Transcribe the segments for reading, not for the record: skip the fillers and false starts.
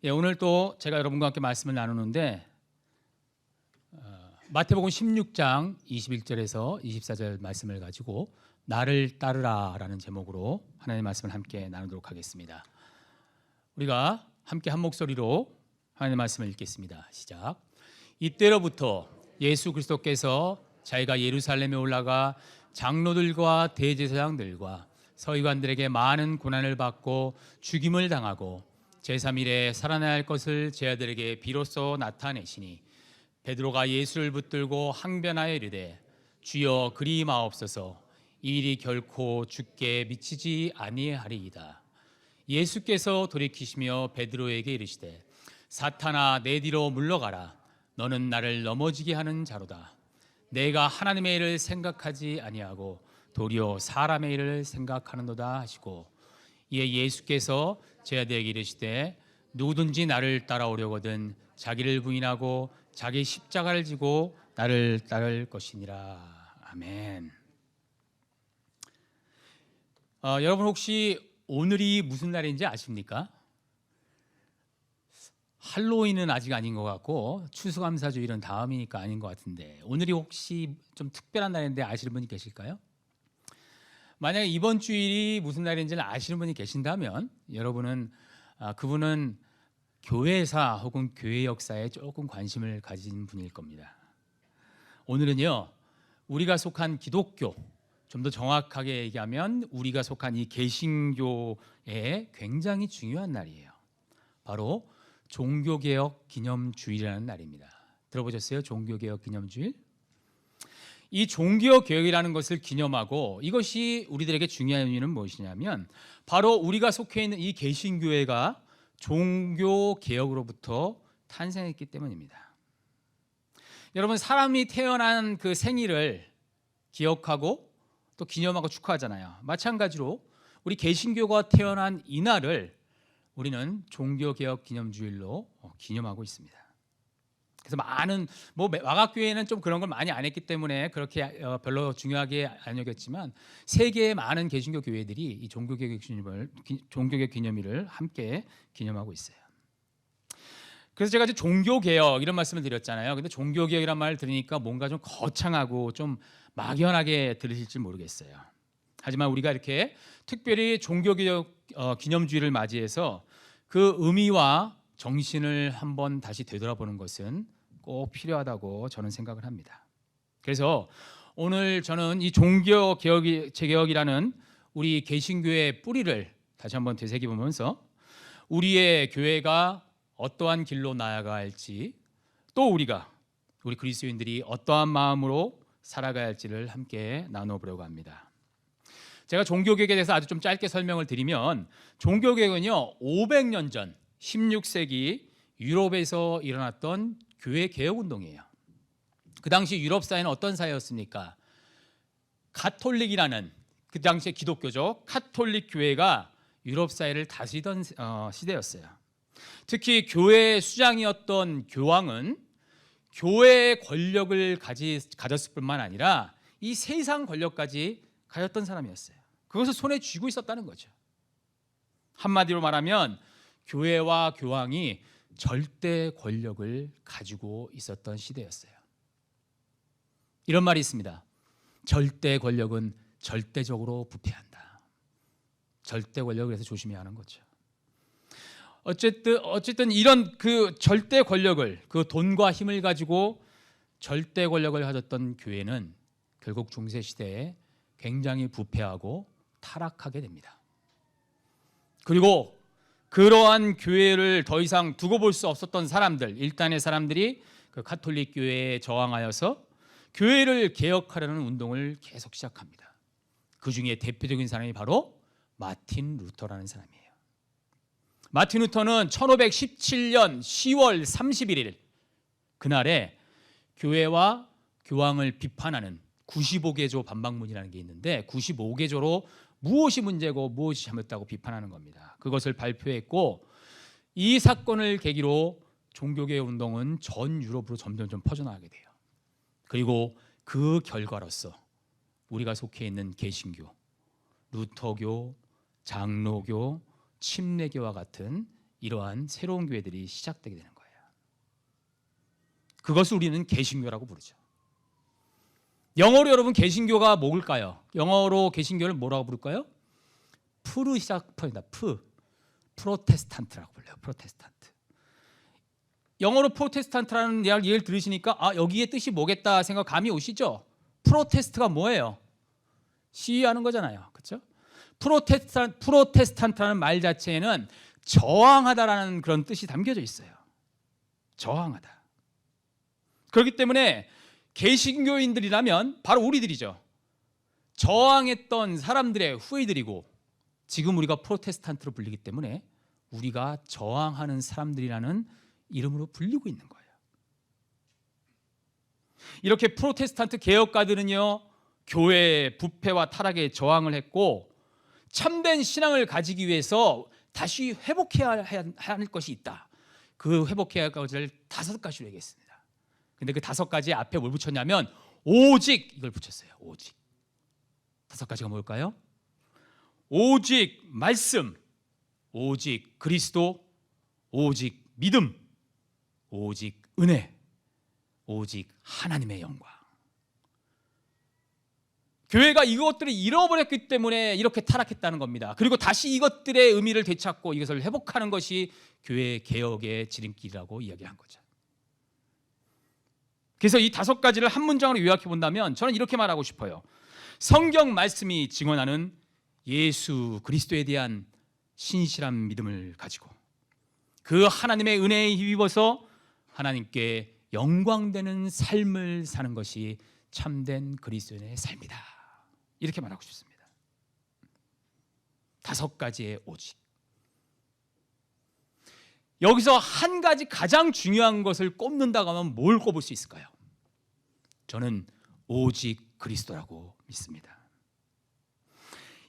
오늘 또 제가 여러분과 함께 말씀을 나누는데 마태복음 16장 21절에서 24절 말씀을 가지고 나를 따르라라는 제목으로 하나님의 말씀을 함께 나누도록 하겠습니다. 우리가 함께 한 목소리로 하나님의 말씀을 읽겠습니다. 시작. 이때로부터 예수 그리스도께서 자기가 예루살렘에 올라가 장로들과 대제사장들과 서기관들에게 많은 고난을 받고 죽임을 당하고 제3일에 살아나야 할 것을 제 아들에게 비로소 나타내시니 베드로가 예수를 붙들고 항변하여 이르되 주여 그리 마옵소서 이 일이 결코 주께 미치지 아니하리이다. 예수께서 돌이키시며 베드로에게 이르시되 사탄아 내 뒤로 물러가라. 너는 나를 넘어지게 하는 자로다. 내가 하나님의 일을 생각하지 아니하고 도리어 사람의 일을 생각하는도다 하시고 이에 예수께서 제 아들에게 이르시되 누구든지 나를 따라오려거든 자기를 부인하고 자기 십자가를 지고 나를 따를 것이니라. 아멘. 여러분 혹시 오늘이 무슨 날인지 아십니까? 할로윈은 아직 아닌 것 같고 추수감사주일은 다음이니까 아닌 것 같은데 오늘이 혹시 좀 특별한 날인데 아시는 분이 계실까요? 만약에 이번 주일이 무슨 날인지를 아시는 분이 계신다면 여러분은 그분은 교회사 혹은 교회 역사에 조금 관심을 가진 분일 겁니다. 오늘은요 우리가 속한 기독교, 좀 더 정확하게 얘기하면 우리가 속한 이 개신교에 굉장히 중요한 날이에요. 바로 종교개혁 기념주일이라는 날입니다. 들어보셨어요? 종교개혁 기념주일? 이 종교개혁이라는 것을 기념하고 이것이 우리들에게 중요한 의미는 무엇이냐면 바로 우리가 속해 있는 이 개신교회가 종교개혁으로부터 탄생했기 때문입니다. 여러분 사람이 태어난 그 생일을 기억하고 또 기념하고 축하하잖아요. 마찬가지로 우리 개신교가 태어난 이날을 우리는 종교개혁 기념주일로 기념하고 있습니다. 그래서 많은 와각교회는 좀 그런 걸 많이 안 했기 때문에 그렇게 별로 중요하게 안 여겼지만 세계의 많은 개신교 교회들이 이 종교개혁 기념일을 함께 기념하고 있어요. 그래서 제가 이제 종교개혁 이런 말씀을 드렸잖아요. 근데 종교개혁이란 말을 들으니까 뭔가 좀 거창하고 좀 막연하게 들으실지 모르겠어요. 하지만 우리가 이렇게 특별히 종교개혁 기념주의를 맞이해서 그 의미와 정신을 한번 다시 되돌아보는 것은 꼭 필요하다고 저는 생각을 합니다. 그래서 오늘 저는 이 종교개혁이라는 우리 개신교의 뿌리를 다시 한번 되새겨보면서 우리의 교회가 어떠한 길로 나아가야 할지 또 우리 그리스도인들이 어떠한 마음으로 살아가야 할지를 함께 나눠보려고 합니다. 제가 종교개혁에 대해서 아주 좀 짧게 설명을 드리면 종교개혁은요 500년 전 16세기 유럽에서 일어났던 교회 개혁 운동이에요. 그 당시 유럽 사회는 어떤 사회였습니까? 가톨릭이라는 그 당시의 기독교죠. 가톨릭 교회가 유럽 사회를 다스리던 시대였어요. 특히 교회의 수장이었던 교황은 교회의 권력을 가졌을 뿐만 아니라 이 세상 권력까지 가졌던 사람이었어요. 그것을 손에 쥐고 있었다는 거죠. 한마디로 말하면 교회와 교황이 절대 권력을 가지고 있었던 시대였어요. 이런 말이 있습니다. 절대 권력은 절대적으로 부패한다. 절대 권력을 해서 조심해야 하는 거죠. 어쨌든 이런 그 절대 권력을 그 돈과 힘을 가지고 절대 권력을 가졌던 교회는 결국 중세 시대에 굉장히 부패하고 타락하게 됩니다. 그리고 그러한 교회를 더 이상 두고 볼 수 없었던 사람들, 일단의 사람들이 그 가톨릭 교회에 저항하여서 교회를 개혁하려는 운동을 계속 시작합니다. 그 중에 대표적인 사람이 바로 마틴 루터라는 사람이에요. 마틴 루터는 1517년 10월 31일 그날에 교회와 교황을 비판하는 95개조 반박문이라는 게 있는데 95개조로 무엇이 문제고 무엇이 잘못됐다고 비판하는 겁니다. 그것을 발표했고 이 사건을 계기로 종교개혁 운동은 전 유럽으로 점점 퍼져나가게 돼요. 그리고 그 결과로서 우리가 속해 있는 개신교, 루터교, 장로교, 침례교와 같은 이러한 새로운 교회들이 시작되게 되는 거예요. 그것을 우리는 개신교라고 부르죠. 영어로 여러분 개신교가 뭘까요? 영어로 개신교를 뭐라고 부를까요? 프로 시작합니다. 프로테스탄트라고 불러요. 프로테스탄트. 영어로 프로테스탄트라는 이야기를 들으시니까 여기에 뜻이 뭐겠다 생각 감이 오시죠? 프로테스트가 뭐예요? 시위하는 거잖아요. 그렇죠? 프로테스탄트라는 말 자체에는 저항하다라는 그런 뜻이 담겨져 있어요. 저항하다. 그렇기 때문에 개신교인들이라면 바로 우리들이죠. 저항했던 사람들의 후예들이고 지금 우리가 프로테스탄트로 불리기 때문에 우리가 저항하는 사람들이라는 이름으로 불리고 있는 거예요. 이렇게 프로테스탄트 개혁가들은요, 교회의 부패와 타락에 저항을 했고 참된 신앙을 가지기 위해서 다시 회복해야 할 것이 있다. 그 회복해야 할 것을 5가지로 얘기했습니다. 근데 그 5가지 앞에 뭘 붙였냐면 오직 이걸 붙였어요. 오직. 5가지가 뭘까요? 오직 말씀, 오직 그리스도, 오직 믿음, 오직 은혜, 오직 하나님의 영광. 교회가 이것들을 잃어버렸기 때문에 이렇게 타락했다는 겁니다. 그리고 다시 이것들의 의미를 되찾고 이것을 회복하는 것이 교회 개혁의 지름길이라고 이야기한 거죠. 그래서 이 5가지를 한 문장으로 요약해 본다면 저는 이렇게 말하고 싶어요. 성경 말씀이 증언하는 예수 그리스도에 대한 신실한 믿음을 가지고 그 하나님의 은혜에 힘입어서 하나님께 영광되는 삶을 사는 것이 참된 그리스도인의 삶이다. 이렇게 말하고 싶습니다. 5가지의 오직. 여기서 한 가지 가장 중요한 것을 꼽는다고 하면 뭘 꼽을 수 있을까요? 저는 오직 그리스도라고 믿습니다.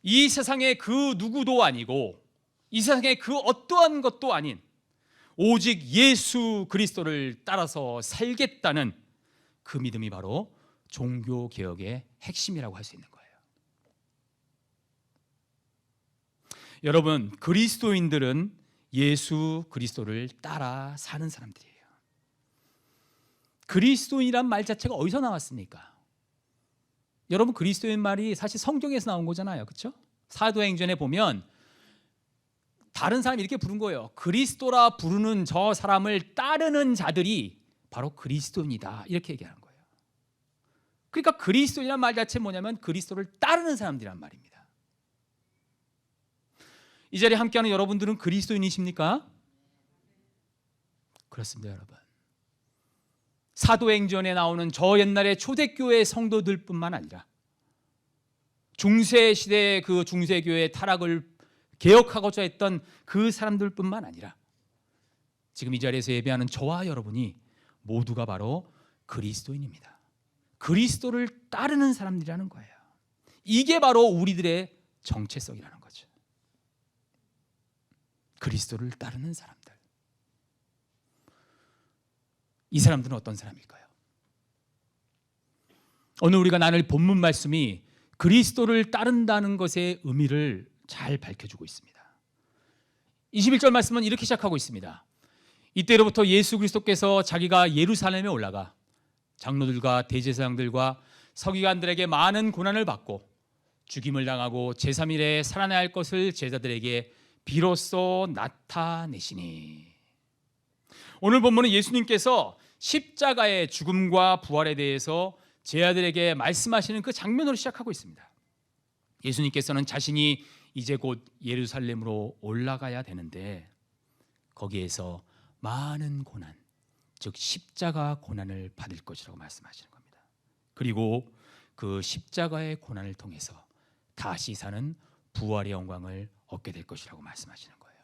이 세상의 그 누구도 아니고 이 세상의 그 어떠한 것도 아닌 오직 예수 그리스도를 따라서 살겠다는 그 믿음이 바로 종교개혁의 핵심이라고 할 수 있는 거예요. 여러분, 그리스도인들은 예수 그리스도를 따라 사는 사람들이에요. 그리스도인이란 말 자체가 어디서 나왔습니까? 여러분, 그리스도인 말이 사실 성경에서 나온 거잖아요. 그렇죠? 사도행전에 보면 다른 사람이 이렇게 부른 거예요. 그리스도라 부르는 저 사람을 따르는 자들이 바로 그리스도인이다. 이렇게 얘기하는 거예요. 그러니까 그리스도인이란 말 자체는 뭐냐면 그리스도를 따르는 사람들이란 말입니다. 이 자리에 함께하는 여러분들은 그리스도인이십니까? 그렇습니다, 여러분. 사도행전에 나오는 저 옛날의 초대교회 성도들뿐만 아니라 중세시대의 그 중세교회의 타락을 개혁하고자 했던 그 사람들뿐만 아니라 지금 이 자리에서 예배하는 저와 여러분이 모두가 바로 그리스도인입니다. 그리스도를 따르는 사람들이라는 거예요. 이게 바로 우리들의 정체성이라는 거죠. 그리스도를 따르는 사람들. 이 사람들은 어떤 사람일까요? 오늘 우리가 나눌 본문 말씀이 그리스도를 따른다는 것의 의미를 잘 밝혀주고 있습니다. 21절 말씀은 이렇게 시작하고 있습니다. 이때로부터 예수 그리스도께서 자기가 예루살렘에 올라가 장로들과 대제사장들과 서기관들에게 많은 고난을 받고 죽임을 당하고 제3일에 살아나야 할 것을 제자들에게 비로소 나타내시니. 오늘 본문은 예수님께서 십자가의 죽음과 부활에 대해서 제자들에게 말씀하시는 그 장면으로 시작하고 있습니다. 예수님께서는 자신이 이제 곧 예루살렘으로 올라가야 되는데 거기에서 많은 고난, 즉 십자가 고난을 받을 것이라고 말씀하시는 겁니다. 그리고 그 십자가의 고난을 통해서 다시 사는 부활의 영광을 얻게 될 것이라고 말씀하시는 거예요.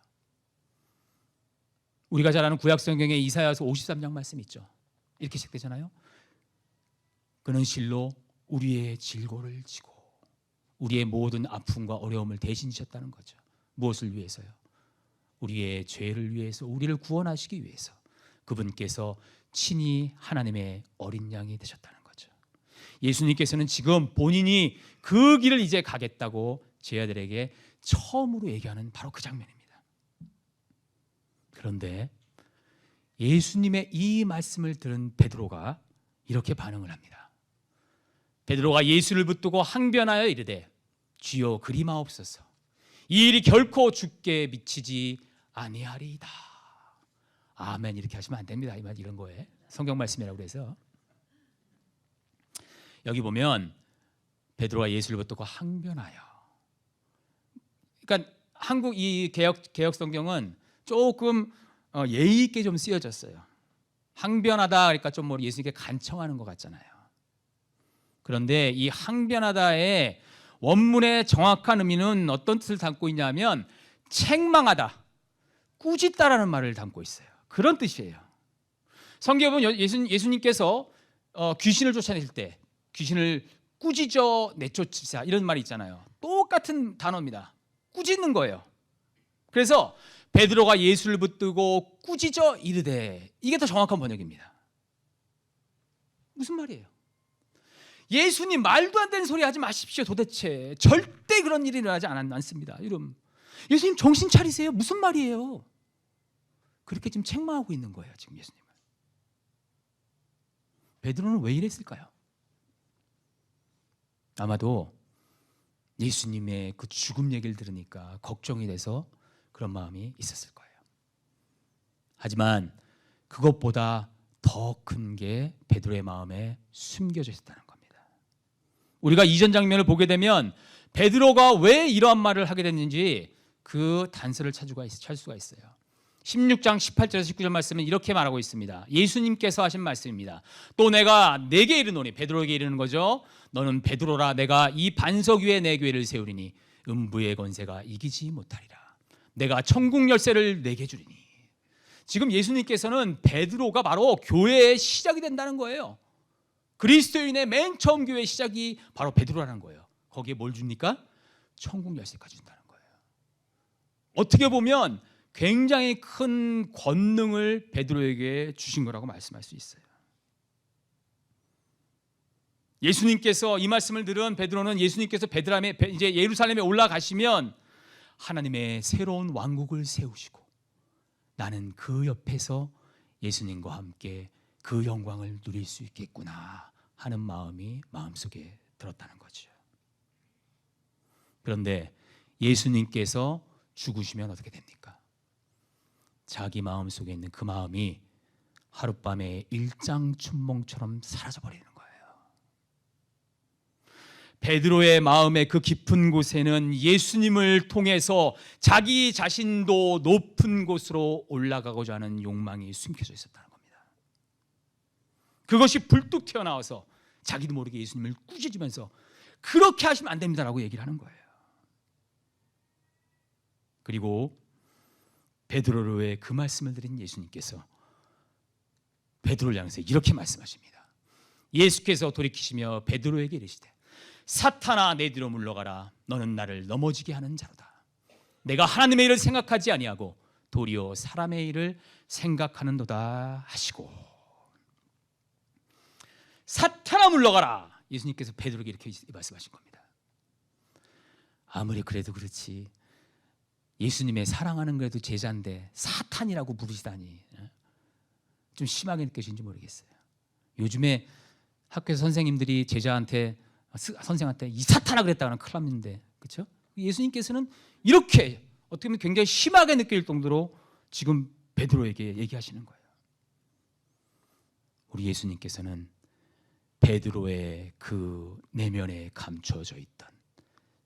우리가 잘 아는 구약 성경의 이사야서 53장 말씀 있죠. 이렇게 시작되잖아요. 그는 실로 우리의 질고를 지고 우리의 모든 아픔과 어려움을 대신 지셨다는 거죠. 무엇을 위해서요? 우리의 죄를 위해서, 우리를 구원하시기 위해서 그분께서 친히 하나님의 어린 양이 되셨다는 거죠. 예수님께서는 지금 본인이 그 길을 이제 가겠다고 제자들에게 처음으로 얘기하는 바로 그 장면입니다. 그런데 예수님의 이 말씀을 들은 베드로가 이렇게 반응을 합니다. 베드로가 예수를 붙들고 항변하여 이르되 주여 그리마옵소서. 이 일이 결코 주께 미치지 아니하리이다. 아멘. 이렇게 하시면 안 됩니다. 이런 거에 성경 말씀이라고 해서 여기 보면 베드로가 예수를 붙들고 항변하여. 그러니까 한국 이 개혁 성경은 조금 예의 있게 좀 쓰여졌어요. 항변하다 그러니까 좀 뭐 예수님께 간청하는 것 같잖아요. 그런데 이 항변하다의 원문의 정확한 의미는 어떤 뜻을 담고 있냐면 책망하다, 꾸짖다라는 말을 담고 있어요. 그런 뜻이에요. 성경에 보면 예수님께서 귀신을 쫓아낼 때 귀신을 꾸짖어 내쫓으사 이런 말이 있잖아요. 똑같은 단어입니다. 꾸짖는 거예요. 그래서 베드로가 예수를 붙들고 꾸짖어 이르되, 이게 더 정확한 번역입니다. 무슨 말이에요? 예수님 말도 안 되는 소리 하지 마십시오. 도대체 절대 그런 일이 일어나지 않습니다. 여러분, 예수님 정신 차리세요. 무슨 말이에요? 그렇게 지금 책망하고 있는 거예요. 지금 예수님을. 베드로는 왜 이랬을까요? 아마도 예수님의 그 죽음 얘기를 들으니까 걱정이 돼서 그런 마음이 있었을 거예요. 하지만 그것보다 더 큰 게 베드로의 마음에 숨겨져 있었다는 겁니다. 우리가 이전 장면을 보게 되면 베드로가 왜 이러한 말을 하게 됐는지 그 단서를 찾을 수가 있어요. 16장 18절에서 19절 말씀은 이렇게 말하고 있습니다. 예수님께서 하신 말씀입니다. 또 내가 네게 이르노니, 베드로에게 이르는 거죠. 너는 베드로라. 내가 이 반석 위에 내 교회를 세우리니 음부의 권세가 이기지 못하리라. 내가 천국 열쇠를 내게 주리니. 지금 예수님께서는 베드로가 바로 교회의 시작이 된다는 거예요. 그리스도인의 맨 처음 교회의 시작이 바로 베드로라는 거예요. 거기에 뭘 줍니까? 천국 열쇠까지 준다는 거예요. 어떻게 보면 굉장히 큰 권능을 베드로에게 주신 거라고 말씀할 수 있어요. 예수님께서 이 말씀을 들은 베드로는 예수님께서 이제 예루살렘에 올라가시면 하나님의 새로운 왕국을 세우시고 나는 그 옆에서 예수님과 함께 그 영광을 누릴 수 있겠구나 하는 마음이 마음속에 들었다는 거죠. 그런데 예수님께서 죽으시면 어떻게 됩니까? 자기 마음속에 있는 그 마음이 하룻밤에 일장춘몽처럼 사라져버리는 거예요. 베드로의 마음의 그 깊은 곳에는 예수님을 통해서 자기 자신도 높은 곳으로 올라가고자 하는 욕망이 숨겨져 있었다는 겁니다. 그것이 불뚝 튀어나와서 자기도 모르게 예수님을 꾸짖으면서 그렇게 하시면 안 됩니다라고 얘기를 하는 거예요. 그리고 베드로의 그 말씀을 드린 예수님께서 베드로를 향해서 이렇게 말씀하십니다. 예수께서 돌이키시며 베드로에게 이르시되 사탄아 내 뒤로 물러가라. 너는 나를 넘어지게 하는 자로다. 내가 하나님의 일을 생각하지 아니하고 도리어 사람의 일을 생각하는도다 하시고. 사탄아 물러가라. 예수님께서 베드로에게 이렇게 말씀하신 겁니다. 아무리 그래도 그렇지 예수님의 사랑하는 그래도 제자인데 사탄이라고 부르시다니 좀 심하게 느껴지는지 모르겠어요. 요즘에 학교에서 선생님들이 선생한테 이 사탄아 그랬다가는 큰일 납니다. 그렇죠? 예수님께서는 이렇게 어떻게 보면 굉장히 심하게 느낄 정도로 지금 베드로에게 얘기하시는 거예요. 우리 예수님께서는 베드로의 그 내면에 감춰져 있던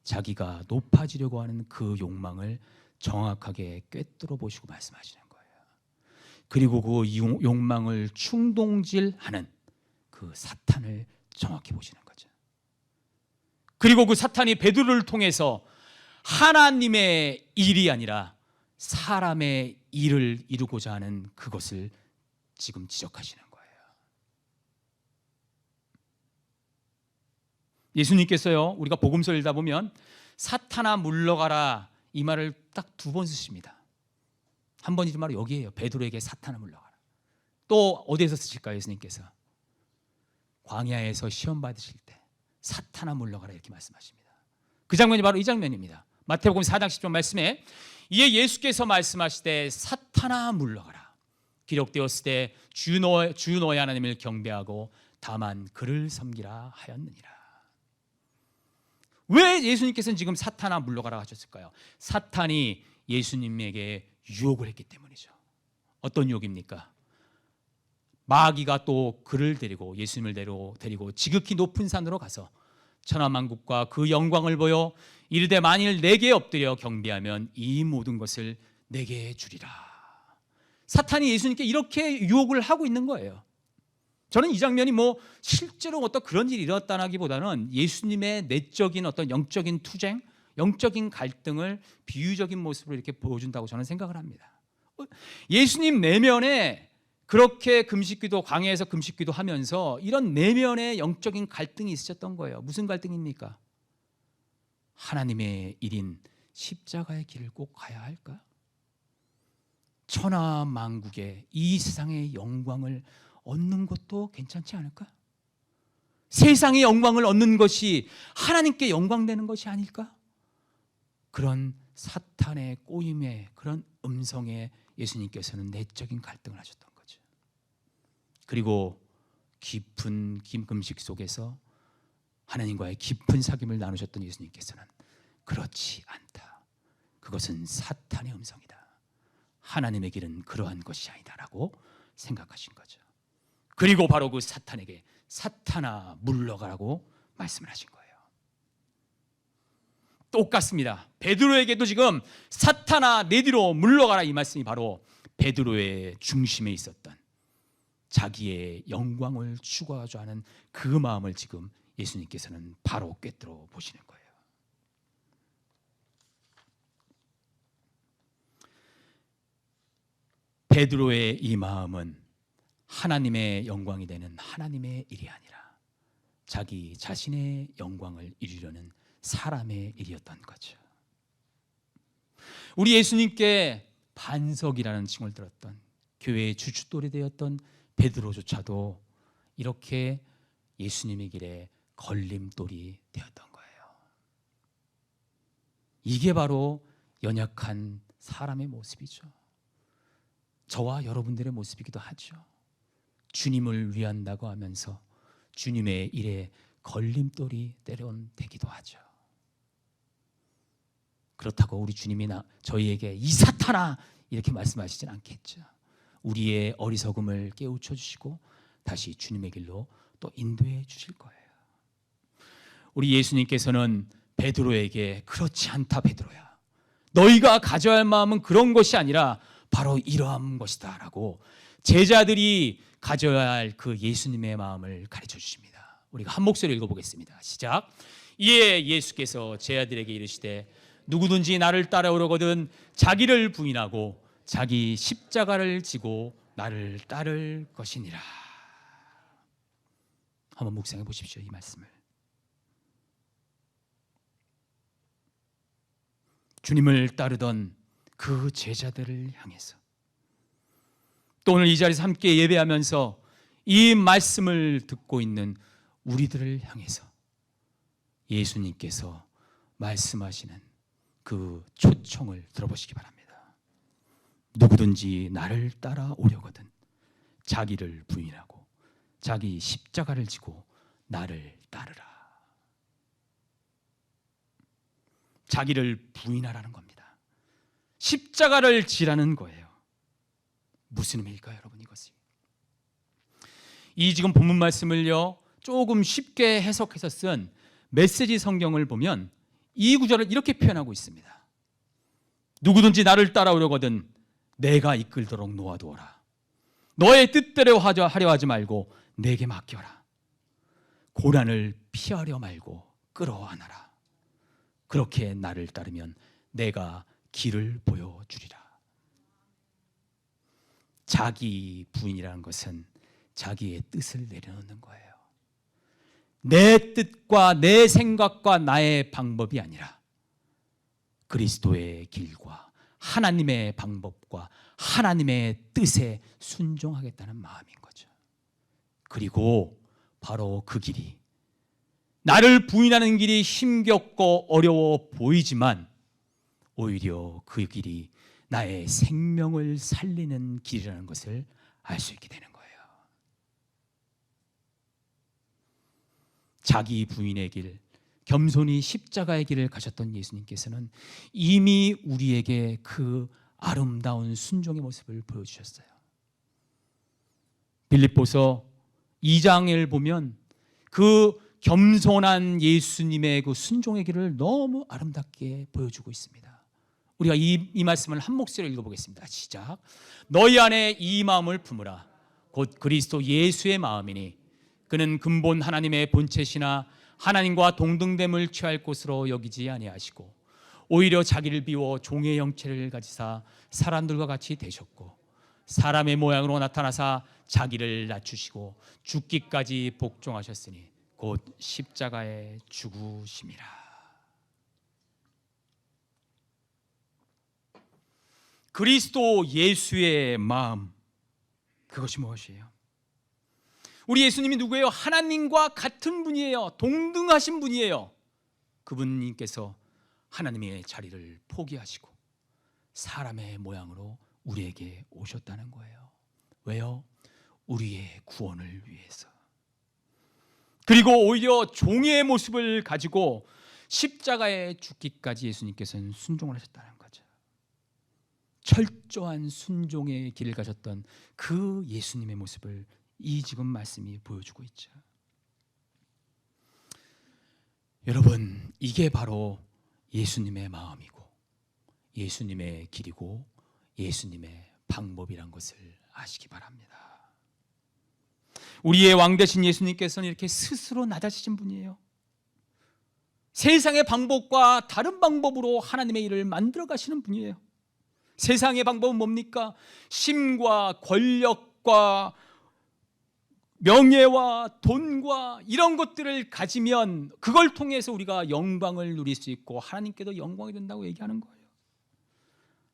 자기가 높아지려고 하는 그 욕망을 정확하게 꿰뚫어 보시고 말씀하시는 거예요. 그리고 그 욕망을 충동질하는 그 사탄을 정확히 보시는 거죠. 그리고 그 사탄이 베드로를 통해서 하나님의 일이 아니라 사람의 일을 이루고자 하는 그것을 지금 지적하시는 거예요. 예수님께서요, 우리가 복음서 읽다 보면 사탄아 물러가라 이 말을 딱 2번 쓰십니다. 한 번이 바로 여기에요. 베드로에게 사탄아 물러가라. 또 어디에서 쓰실까요? 예수님께서 광야에서 시험 받으실 때 사탄아 물러가라 이렇게 말씀하십니다. 그 장면이 바로 이 장면입니다. 마태복음 4장 10절 말씀에 이에 예수께서 말씀하시되 사탄아 물러가라. 기록되었을 때 주 너의 하나님을 경배하고 다만 그를 섬기라 하였느니라. 왜 예수님께서는 지금 사탄아 물러가라 하셨을까요? 사탄이 예수님에게 유혹을 했기 때문이죠. 어떤 유혹입니까? 마귀가 또 그를 데리고 예수님을 데리고 지극히 높은 산으로 가서 천하만국과 그 영광을 보여 이르되 만일 내게 엎드려 경배하면 이 모든 것을 내게 주리라. 사탄이 예수님께 이렇게 유혹을 하고 있는 거예요. 저는 이 장면이 실제로 어떤 그런 일이 일어났다기보다는 예수님의 내적인 어떤 영적인 투쟁, 영적인 갈등을 비유적인 모습으로 이렇게 보여준다고 저는 생각을 합니다. 예수님 내면에 그렇게 금식기도, 광야에서 금식기도 하면서 이런 내면의 영적인 갈등이 있으셨던 거예요. 무슨 갈등입니까? 하나님의 일인 십자가의 길을 꼭 가야 할까? 천하만국의 이 세상의 영광을 얻는 것도 괜찮지 않을까? 세상의 영광을 얻는 것이 하나님께 영광되는 것이 아닐까? 그런 사탄의 꼬임에, 그런 음성에 예수님께서는 내적인 갈등을 하셨던 거죠. 그리고 깊은 금식 속에서 하나님과의 깊은 사귐을 나누셨던 예수님께서는 그렇지 않다. 그것은 사탄의 음성이다. 하나님의 길은 그러한 것이 아니다라고 생각하신 거죠. 그리고 바로 그 사탄에게 사탄아 물러가라고 말씀을 하신 거예요. 똑같습니다. 베드로에게도 지금 사탄아 내 뒤로 물러가라 이 말씀이 바로 베드로의 중심에 있었던 자기의 영광을 추구하고자 하는 그 마음을 지금 예수님께서는 바로 꿰뚫어 보시는 거예요. 베드로의 이 마음은 하나님의 영광이 되는 하나님의 일이 아니라 자기 자신의 영광을 이루려는 사람의 일이었던 거죠. 우리 예수님께 반석이라는 칭을 들었던 교회의 주춧돌이 되었던 베드로조차도 이렇게 예수님의 길에 걸림돌이 되었던 거예요. 이게 바로 연약한 사람의 모습이죠. 저와 여러분들의 모습이기도 하죠. 주님을 위한다고 하면서 주님의 일에 걸림돌이 때려대기도 하죠. 그렇다고 우리 주님이 저희에게 이 사탄아 이렇게 말씀하시진 않겠죠. 우리의 어리석음을 깨우쳐 주시고 다시 주님의 길로 또 인도해 주실 거예요. 우리 예수님께서는 베드로에게 그렇지 않다 베드로야. 너희가 가져야 할 마음은 그런 것이 아니라 바로 이러한 것이다 라고 제자들이 가져야 할 그 예수님의 마음을 가르쳐 주십니다. 우리가 한 목소리로 읽어보겠습니다. 시작. 이에 예수께서 제자들에게 이르시되 누구든지 나를 따라오려거든 자기를 부인하고 자기 십자가를 지고 나를 따를 것이니라. 한번 묵상해 보십시오. 이 말씀을. 주님을 따르던 그 제자들을 향해서 또 오늘 이 자리에서 함께 예배하면서 이 말씀을 듣고 있는 우리들을 향해서 예수님께서 말씀하시는 그 초청을 들어보시기 바랍니다. 누구든지 나를 따라오려거든 자기를 부인하고 자기 십자가를 지고 나를 따르라. 자기를 부인하라는 겁니다. 십자가를 지라는 거예요. 무슨 의미일까요, 여러분? 이것이 이 지금 본문 말씀을요 조금 쉽게 해석해서 쓴 메시지 성경을 보면 이 구절을 이렇게 표현하고 있습니다. 누구든지 나를 따라오려거든 내가 이끌도록 놓아두어라. 너의 뜻대로 하려 하지 말고 내게 맡겨라. 고난을 피하려 말고 끌어안아라. 그렇게 나를 따르면 내가 길을 보여주리라. 자기 부인이라는 것은 자기의 뜻을 내려놓는 거예요. 내 뜻과 내 생각과 나의 방법이 아니라 그리스도의 길과 하나님의 방법과 하나님의 뜻에 순종하겠다는 마음인 거죠. 그리고 바로 그 길이 나를 부인하는 길이 힘겹고 어려워 보이지만 오히려 그 길이 나의 생명을 살리는 길이라는 것을 알 수 있게 되는 거예요. 자기 부인의 길, 겸손히 십자가의 길을 가셨던 예수님께서는 이미 우리에게 그 아름다운 순종의 모습을 보여주셨어요. 빌립보서 2장을 보면 그 겸손한 예수님의 그 순종의 길을 너무 아름답게 보여주고 있습니다. 우리가 이 말씀을 한 목소리로 읽어보겠습니다. 시작. 너희 안에 이 마음을 품으라. 곧 그리스도 예수의 마음이니 그는 근본 하나님의 본체시나 하나님과 동등됨을 취할 곳으로 여기지 아니하시고 오히려 자기를 비워 종의 형체를 가지사 사람들과 같이 되셨고 사람의 모양으로 나타나사 자기를 낮추시고 죽기까지 복종하셨으니 곧 십자가에 죽으심이라. 그리스도 예수의 마음, 그것이 무엇이에요? 우리 예수님이 누구예요? 하나님과 같은 분이에요. 동등하신 분이에요. 그분님께서 하나님의 자리를 포기하시고 사람의 모양으로 우리에게 오셨다는 거예요. 왜요? 우리의 구원을 위해서. 그리고 오히려 종의 모습을 가지고 십자가에 죽기까지 예수님께서는 순종을 하셨다는 거죠. 철저한 순종의 길을 가셨던 그 예수님의 모습을 이 지금 말씀이 보여주고 있죠. 여러분, 이게 바로 예수님의 마음이고 예수님의 길이고 예수님의 방법이란 것을 아시기 바랍니다. 우리의 왕 되신 예수님께서는 이렇게 스스로 낮아지신 분이에요. 세상의 방법과 다른 방법으로 하나님의 일을 만들어 가시는 분이에요. 세상의 방법은 뭡니까? 힘과 권력과 명예와 돈과 이런 것들을 가지면 그걸 통해서 우리가 영광을 누릴 수 있고 하나님께도 영광이 된다고 얘기하는 거예요.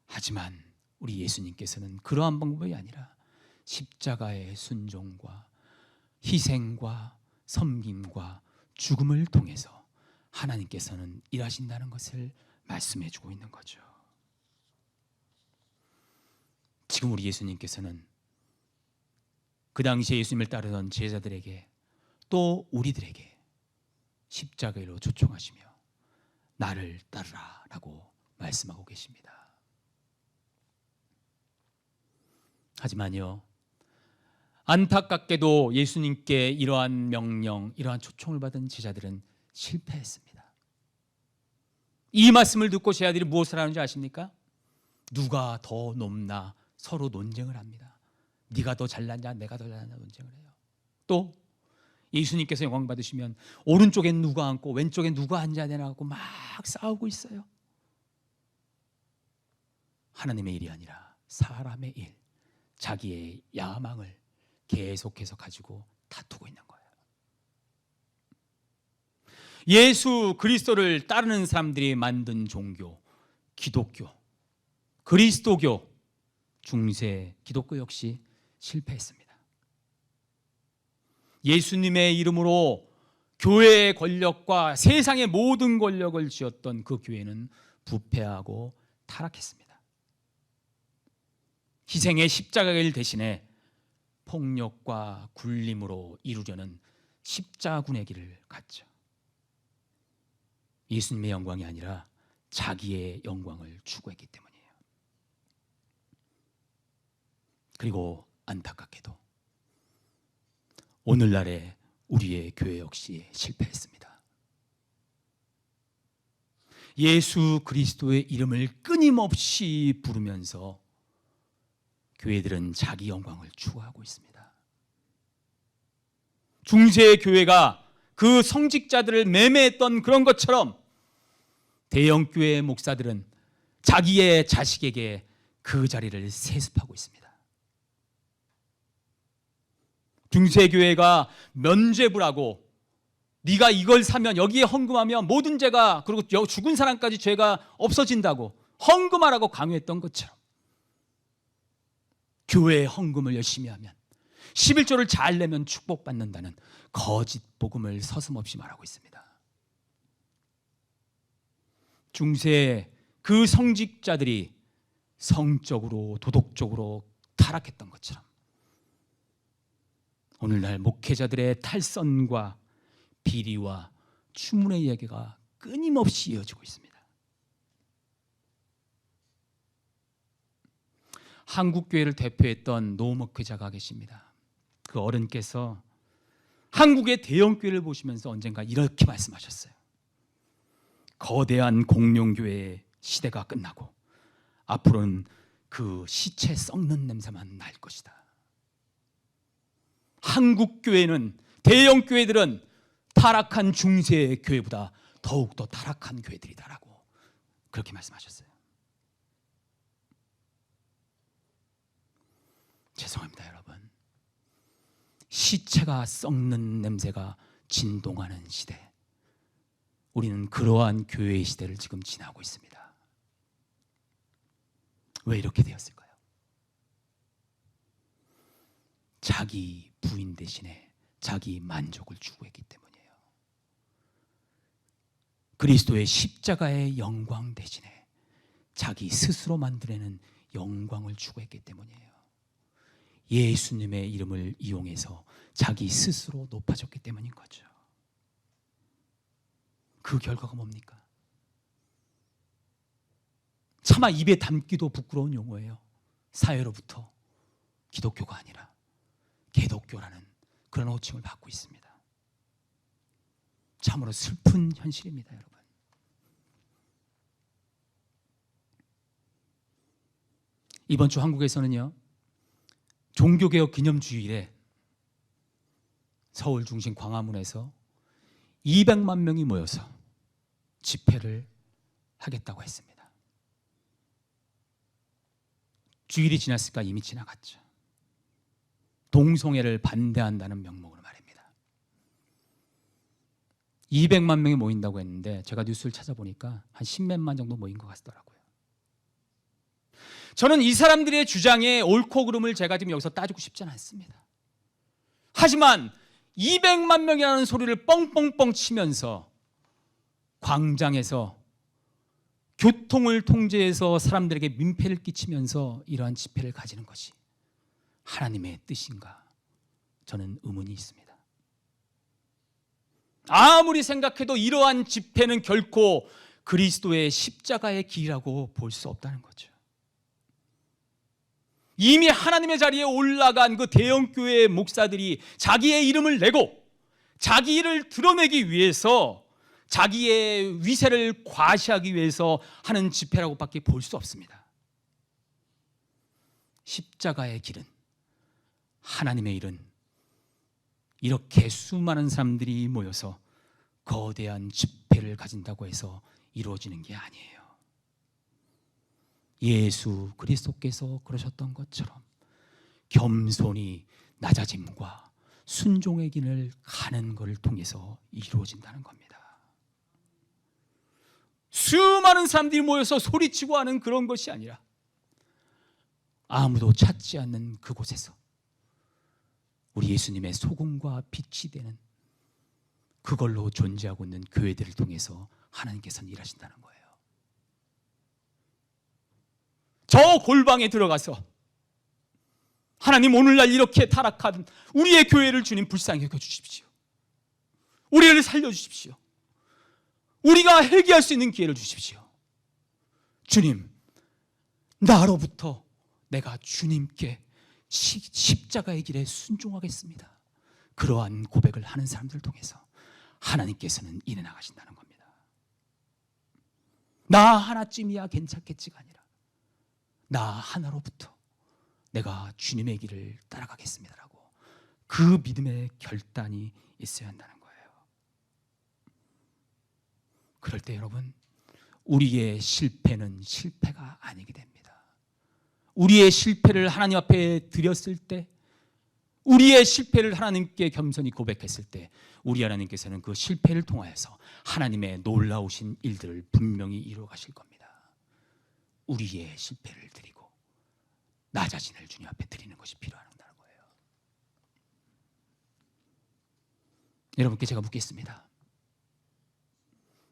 하지만 우리 예수님께서는 그러한 방법이 아니라 십자가의 순종과 희생과 섬김과 죽음을 통해서 하나님께서는 일하신다는 것을 말씀해 주고 있는 거죠. 지금 우리 예수님께서는 그 당시에 예수님을 따르던 제자들에게 또 우리들에게 십자가로 초청하시며 나를 따르라 라고 말씀하고 계십니다. 하지만요, 안타깝게도 예수님께 이러한 명령, 이러한 초청을 받은 제자들은 실패했습니다. 이 말씀을 듣고 제자들이 무엇을 하는지 아십니까? 누가 더 높나 서로 논쟁을 합니다. 네가 더 잘났냐 내가 더 잘났냐 논쟁을 해요. 또 예수님께서 영광 받으시면 오른쪽엔 누가 앉고 왼쪽엔 누가 앉아야 되나고 막 싸우고 있어요. 하나님의 일이 아니라 사람의 일, 자기의 야망을 계속해서 가지고 다투고 있는 거예요. 예수 그리스도를 따르는 사람들이 만든 종교, 기독교, 그리스도교, 중세 기독교 역시 실패했습니다. 예수님의 이름으로 교회의 권력과 세상의 모든 권력을 쥐었던 그 교회는 부패하고 타락했습니다. 희생의 십자가를 대신에 폭력과 굴림으로 이루려는 십자군의 길을 갔죠. 예수님의 영광이 아니라 자기의 영광을 추구했기 때문이에요. 그리고 안타깝게도 오늘날의 우리의 교회 역시 실패했습니다. 예수 그리스도의 이름을 끊임없이 부르면서 교회들은 자기 영광을 추구하고 있습니다. 중세 교회가 그 성직자들을 매매했던 그런 것처럼 대형교회 목사들은 자기의 자식에게 그 자리를 세습하고 있습니다. 중세교회가 면죄부라고 네가 이걸 사면 여기에 헌금하면 모든 죄가 그리고 죽은 사람까지 죄가 없어진다고 헌금하라고 강요했던 것처럼 교회에 헌금을 열심히 하면 11조를 잘 내면 축복받는다는 거짓 복음을 서슴없이 말하고 있습니다. 중세 그 성직자들이 성적으로 도덕적으로 타락했던 것처럼 오늘날 목회자들의 탈선과 비리와 추문의 이야기가 끊임없이 이어지고 있습니다. 한국교회를 대표했던 노 목회자가 계십니다. 그 어른께서 한국의 대형교회를 보시면서 언젠가 이렇게 말씀하셨어요. 거대한 공룡교회의 시대가 끝나고 앞으로는 그 시체 썩는 냄새만 날 것이다. 한국교회는, 대형교회들은 타락한 중세 교회보다 더욱더 타락한 교회들이다라고 그렇게 말씀하셨어요. 죄송합니다, 여러분. 시체가 썩는 냄새가 진동하는 시대, 우리는 그러한 교회의 시대를 지금 지나고 있습니다. 왜 이렇게 되었을까요? 자기 부인 대신에 자기 만족을 추구했기 때문이에요. 그리스도의 십자가의 영광 대신에 자기 스스로 만들어내는 영광을 추구했기 때문이에요. 예수님의 이름을 이용해서 자기 스스로 높아졌기 때문인 거죠. 그 결과가 뭡니까? 차마 입에 담기도 부끄러운 용어예요. 사회로부터 기독교가 아니라 개독교라는 그런 호칭을 받고 있습니다. 참으로 슬픈 현실입니다, 여러분. 이번 주 한국에서는요, 종교개혁 기념주일에 서울 중심 광화문에서 200만 명이 모여서 집회를 하겠다고 했습니다. 주일이 지났을까? 이미 지나갔죠. 동성애를 반대한다는 명목으로 말입니다. 200만 명이 모인다고 했는데 제가 뉴스를 찾아보니까 한 10몇만 정도 모인 것 같더라고요. 저는 이 사람들의 주장에 옳고 그름을 제가 지금 여기서 따지고 싶지는 않습니다. 하지만 200만 명이라는 소리를 뻥뻥뻥 치면서 광장에서 교통을 통제해서 사람들에게 민폐를 끼치면서 이러한 집회를 가지는 것이 하나님의 뜻인가? 저는 의문이 있습니다. 아무리 생각해도 이러한 집회는 결코 그리스도의 십자가의 길이라고 볼 수 없다는 거죠. 이미 하나님의 자리에 올라간 그 대형교회의 목사들이 자기의 이름을 내고 자기 일을 드러내기 위해서 자기의 위세를 과시하기 위해서 하는 집회라고 밖에 볼 수 없습니다. 십자가의 길은, 하나님의 일은 이렇게 수많은 사람들이 모여서 거대한 집회를 가진다고 해서 이루어지는 게 아니에요. 예수 그리스도께서 그러셨던 것처럼 겸손히 낮아짐과 순종의 길을 가는 것을 통해서 이루어진다는 겁니다. 수많은 사람들이 모여서 소리치고 하는 그런 것이 아니라 아무도 찾지 않는 그곳에서 우리 예수님의 소금과 빛이 되는 그걸로 존재하고 있는 교회들을 통해서 하나님께서는 일하신다는 거예요. 저 골방에 들어가서 하나님, 오늘날 이렇게 타락한 우리의 교회를 주님 불쌍히 여겨주십시오. 우리를 살려주십시오. 우리가 회개할 수 있는 기회를 주십시오. 주님, 나로부터 내가 주님께 십자가의 길에 순종하겠습니다. 그러한 고백을 하는 사람들을 통해서 하나님께서는 일해 나가신다는 겁니다. 나 하나쯤이야 괜찮겠지가 아니라 나 하나로부터 내가 주님의 길을 따라가겠습니다라고 그 믿음의 결단이 있어야 한다는 거예요. 그럴 때 여러분, 우리의 실패는 실패가 아니게 됩니다. 우리의 실패를 하나님 앞에 드렸을 때, 우리의 실패를 하나님께 겸손히 고백했을 때 우리 하나님께서는 그 실패를 통하여서 하나님의 놀라우신 일들을 분명히 이루어 가실 겁니다. 우리의 실패를 드리고 나 자신을 주님 앞에 드리는 것이 필요하다는 거예요. 여러분께 제가 묻겠습니다.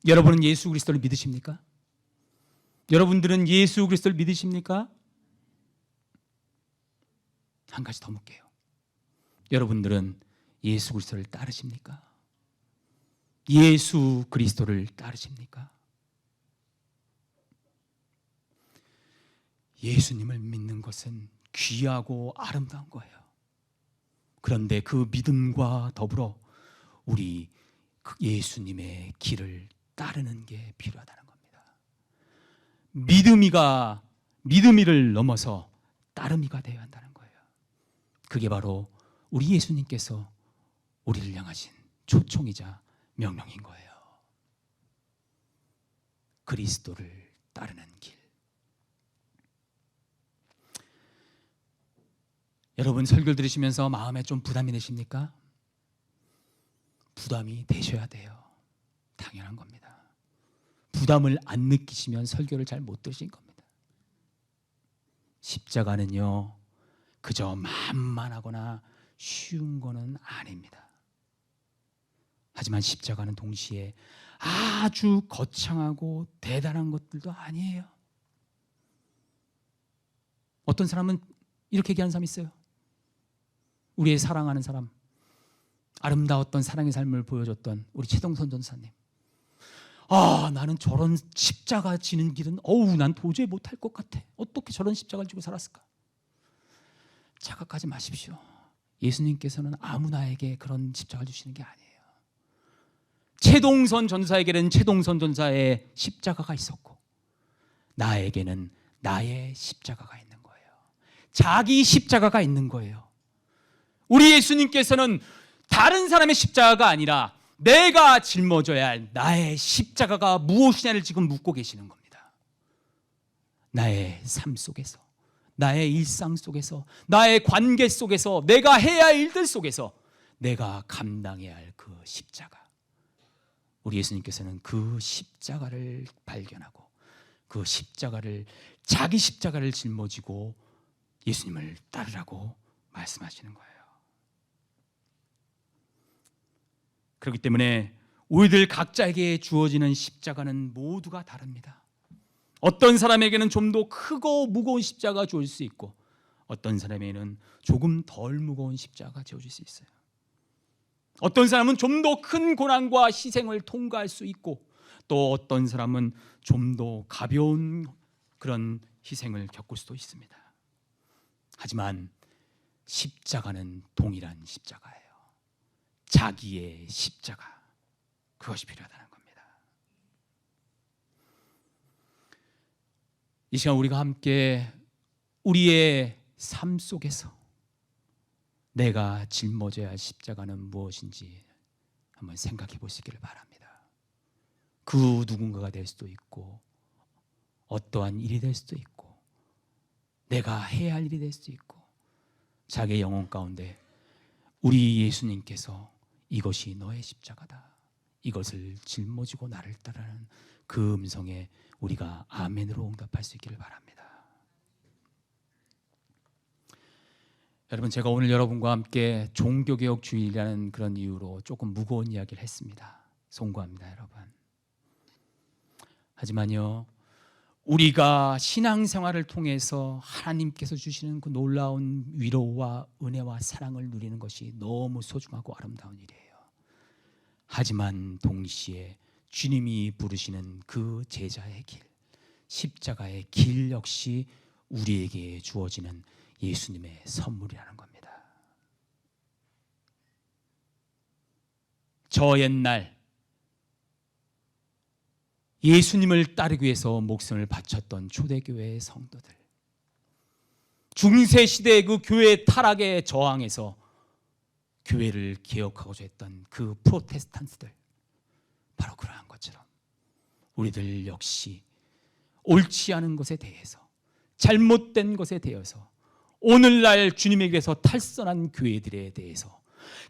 여러분은 예수 그리스도를 믿으십니까? 여러분들은 예수 그리스도를 믿으십니까? 한 가지 더 묻게요. 여러분들은 예수 그리스도를 따르십니까? 예수 그리스도를 따르십니까? 예수님을 믿는 것은 귀하고 아름다운 거예요. 그런데 그 믿음과 더불어 우리 예수님의 길을 따르는 게 필요하다는 겁니다. 믿음이를 넘어서 따름이가 되어야 한다는 거예요. 그게 바로 우리 예수님께서 우리를 향하신 초청이자 명령인 거예요. 그리스도를 따르는 길. 여러분 설교를 들으시면서 마음에 좀 부담이 되십니까? 부담이 되셔야 돼요. 당연한 겁니다. 부담을 안 느끼시면 설교를 잘 못 들으신 겁니다. 십자가는요, 그저 만만하거나 쉬운 거는 아닙니다. 하지만 십자가는 동시에 아주 거창하고 대단한 것들도 아니에요. 어떤 사람은 이렇게 얘기하는 사람이 있어요. 우리의 사랑하는 사람, 아름다웠던 사랑의 삶을 보여줬던 우리 최동선 전사님. 나는 저런 십자가 지는 길은 난 도저히 못할 것 같아. 어떻게 저런 십자가를 지고 살았을까? 착각하지 마십시오. 예수님께서는 아무나에게 그런 십자가를 주시는 게 아니에요. 최동선 전사에게는 최동선 전사의 십자가가 있었고, 나에게는 나의 십자가가 있는 거예요. 자기 십자가가 있는 거예요. 우리 예수님께서는 다른 사람의 십자가가 아니라 내가 짊어져야 할 나의 십자가가 무엇이냐를 지금 묻고 계시는 겁니다. 나의 삶 속에서, 나의 일상 속에서, 나의 관계 속에서, 내가 해야 할 일들 속에서 내가 감당해야 할 그 십자가. 우리 예수님께서는 그 십자가를 발견하고 그 십자가를, 자기 십자가를 짊어지고 예수님을 따르라고 말씀하시는 거예요. 그렇기 때문에 우리들 각자에게 주어지는 십자가는 모두가 다릅니다. 어떤 사람에게는 좀 더 크고 무거운 십자가가 주어질 수 있고, 어떤 사람에게는 조금 덜 무거운 십자가가 주어질 수 있어요. 어떤 사람은 좀 더 큰 고난과 희생을 통과할 수 있고, 또 어떤 사람은 좀 더 가벼운 그런 희생을 겪을 수도 있습니다. 하지만 십자가는 동일한 십자가예요. 자기의 십자가, 그것이 필요하다는 겁니다. 이 시간 우리가 함께 우리의 삶 속에서 내가 짊어져야 할 십자가는 무엇인지 한번 생각해 보시기를 바랍니다. 그 누군가가 될 수도 있고, 어떠한 일이 될 수도 있고, 내가 해야 할 일이 될 수도 있고, 자기의 영혼 가운데 우리 예수님께서 이것이 너의 십자가다, 이것을 짊어지고 나를 따르는 그 음성에 우리가 아멘으로 응답할 수 있기를 바랍니다. 여러분, 제가 오늘 여러분과 함께 종교개혁 주일이라는 그런 이유로 조금 무거운 이야기를 했습니다. 송구합니다, 여러분. 하지만요, 우리가 신앙생활을 통해서 하나님께서 주시는 그 놀라운 위로와 은혜와 사랑을 누리는 것이 너무 소중하고 아름다운 일이에요. 하지만 동시에 주님이 부르시는 그 제자의 길, 십자가의 길 역시 우리에게 주어지는 예수님의 선물이라는 겁니다. 저 옛날 예수님을 따르기 위해서 목숨을 바쳤던 초대교회의 성도들, 중세시대의 그 교회 타락에 저항해서 교회를 개혁하고자 했던 그 프로테스탄트들, 바로 그러한 것처럼 우리들 역시 옳지 않은 것에 대해서, 잘못된 것에 대해서, 오늘날 주님의 길에서 탈선한 교회들에 대해서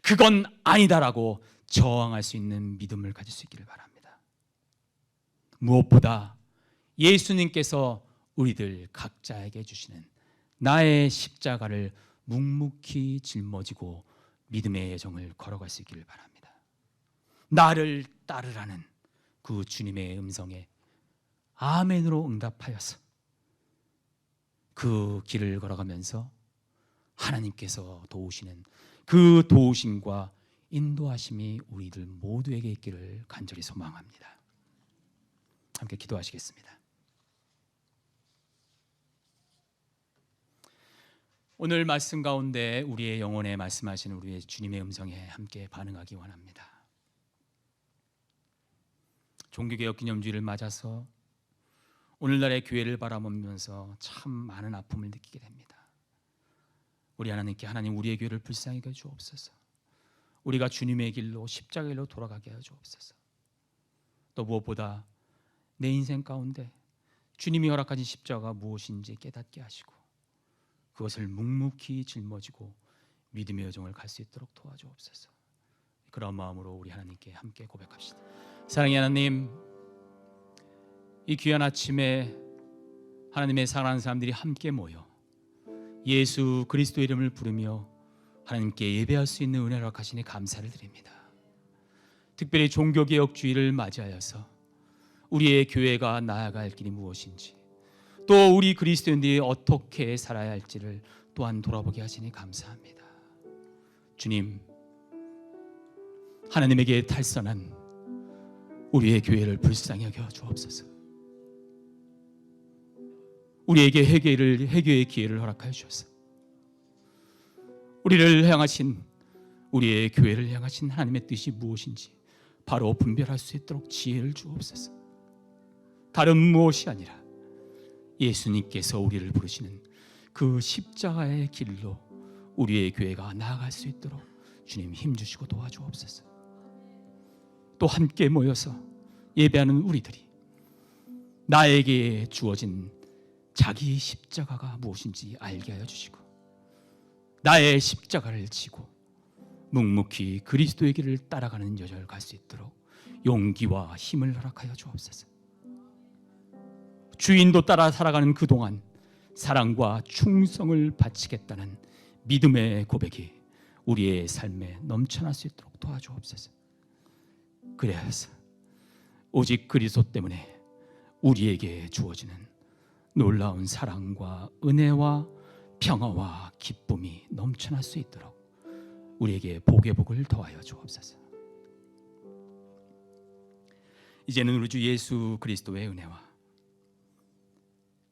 그건 아니다라고 저항할 수 있는 믿음을 가질 수 있기를 바랍니다. 무엇보다 예수님께서 우리들 각자에게 주시는 나의 십자가를 묵묵히 짊어지고 믿음의 여정을 걸어갈 수 있기를 바랍니다. 나를 따르라는 그 주님의 음성에 아멘으로 응답하여서 그 길을 걸어가면서 하나님께서 도우시는 그 도우심과 인도하심이 우리들 모두에게 있기를 간절히 소망합니다. 함께 기도하시겠습니다. 오늘 말씀 가운데 우리의 영혼에 말씀하시는 우리의 주님의 음성에 함께 반응하기 원합니다. 종교개혁 기념주의를 맞아서 오늘날의 교회를 바라보면서 참 많은 아픔을 느끼게 됩니다. 우리 하나님께 하나님 우리의 교회를 불쌍히 여겨 주옵소서. 우리가 주님의 길로 십자가의 길로 돌아가게 하여 주옵소서. 또 무엇보다 내 인생 가운데 주님이 허락하신 십자가가 무엇인지 깨닫게 하시고 그것을 묵묵히 짊어지고 믿음의 여정을 갈 수 있도록 도와주옵소서. 그런 마음으로 우리 하나님께 함께 고백합시다. 사랑의 하나님, 이 귀한 아침에 하나님의 사랑하는 사람들이 함께 모여 예수 그리스도의 이름을 부르며 하나님께 예배할 수 있는 은혜를 허락하시니 감사를 드립니다. 특별히 종교개혁주의를 맞이하여서 우리의 교회가 나아갈 길이 무엇인지 또 우리 그리스도인들이 어떻게 살아야 할지를 또한 돌아보게 하시니 감사합니다. 주님, 하나님에게 탈선한 우리의 교회를 불쌍히 여겨 주옵소서. 우리에게 회개의 기회를 허락하여 주셔서 우리를 향하신 우리의 교회를 향하신 하나님의 뜻이 무엇인지 바로 분별할 수 있도록 지혜를 주옵소서. 다른 무엇이 아니라 예수님께서 우리를 부르시는 그 십자가의 길로 우리의 교회가 나아갈 수 있도록 주님 힘주시고 도와주옵소서. 또 함께 모여서 예배하는 우리들이 나에게 주어진 자기 십자가가 무엇인지 알게 하여 주시고 나의 십자가를 지고 묵묵히 그리스도의 길을 따라가는 여정을 갈 수 있도록 용기와 힘을 허락하여 주옵소서. 주인도 따라 살아가는 그동안 사랑과 충성을 바치겠다는 믿음의 고백이 우리의 삶에 넘쳐날 수 있도록 도와주옵소서. 그래서 오직 그리스도 때문에 우리에게 주어지는 놀라운 사랑과 은혜와 평화와 기쁨이 넘쳐날 수 있도록 우리에게 복의 복을 더하여 주옵소서. 이제는 우리 주 예수 그리스도의 은혜와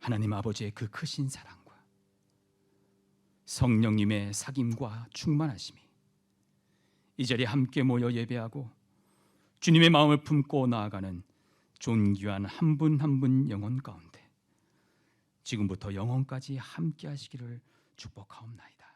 하나님 아버지의 그 크신 사랑과 성령님의 사귐과 충만하심이 이 자리에 함께 모여 예배하고 주님의 마음을 품고 나아가는 존귀한 한 분 한 분 영혼 가운데 지금부터 영혼까지 함께 하시기를 축복하옵나이다.